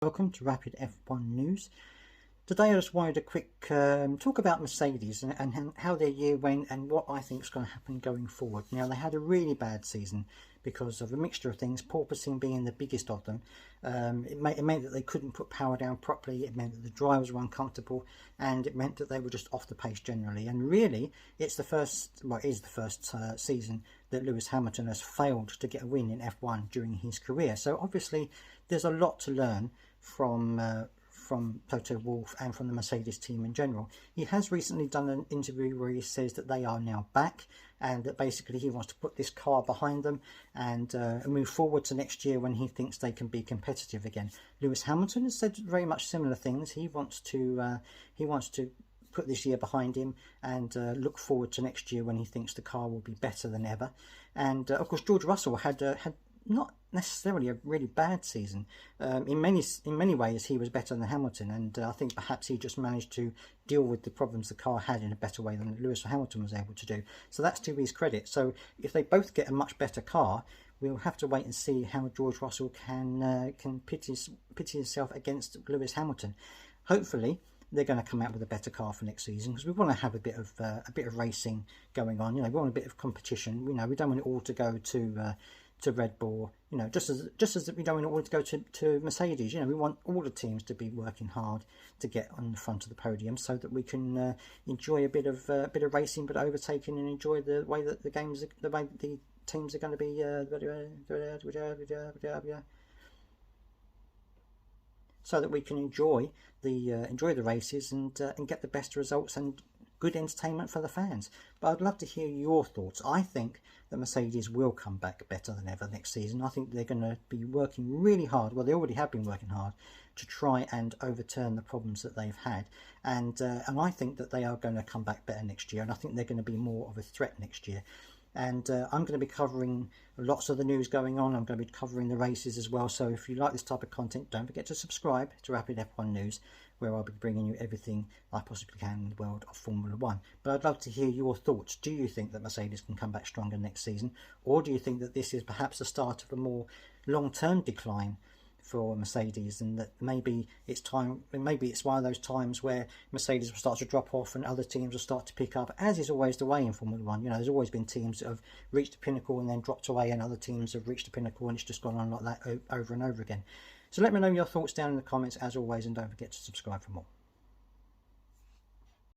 Welcome to Rapid F1 News. Today I just wanted a quick talk about Mercedes and how their year went and what I think is going to happen going forward. Now, they had a really bad season because of a mixture of things, porpoising being the biggest of them. It meant that they couldn't put power down properly, it meant that the drivers were uncomfortable, and it meant that they were just off the pace generally. And really, it's the first, well, it is the first season that Lewis Hamilton has failed to get a win in F1 during his career. So obviously there's a lot to learn from Toto Wolff and from the Mercedes team in general. He has recently done an interview where he says that they are now back and that basically he wants to put this car behind them and move forward to next year when he thinks they can be competitive again. Lewis Hamilton has said very much similar things. He wants to put this year behind him and look forward to next year when he thinks the car will be better than ever. And of course, George Russell had not necessarily a really bad season. In many ways he was better than Hamilton, and I think perhaps he just managed to deal with the problems the car had in a better way than Lewis Hamilton was able to do. So that's to his credit. So if they both get a much better car, we'll have to wait and see how George Russell can pit himself against Lewis Hamilton. Hopefully they're going to come out with a better car for next season, because we want to have a bit of racing going on. You know, we want a bit of competition. You know, we don't want it all to go to Red Bull, you know, just as we don't want it all to go to Mercedes. You know, we want all the teams to be working hard to get on the front of the podium so that we can enjoy a bit of racing, but overtaking, and enjoy the way that the way the teams are going to be so that we can enjoy the races and get the best results and good entertainment for the fans. But I'd love to hear your thoughts. I think that Mercedes will come back better than ever next season. I think they're going to be working really hard. Well, they already have been working hard to try and overturn the problems that they've had. And I think that they are going to come back better next year. And I think they're going to be more of a threat next year. And I'm going to be covering lots of the news going on. I'm going to be covering the races as well. So if you like this type of content, don't forget to subscribe to Rapid F1 News, where I'll be bringing you everything I possibly can in the world of Formula 1. But I'd love to hear your thoughts. Do you think that Mercedes can come back stronger next season? Or do you think that this is perhaps the start of a more long-term decline for Mercedes, and that maybe it's one of those times where Mercedes will start to drop off and other teams will start to pick up, as is always the way in Formula 1. You know, there's always been teams that have reached the pinnacle and then dropped away, and other teams have reached the pinnacle and it's just gone on like that over and over again. So let me know your thoughts down in the comments as always, and don't forget to subscribe for more.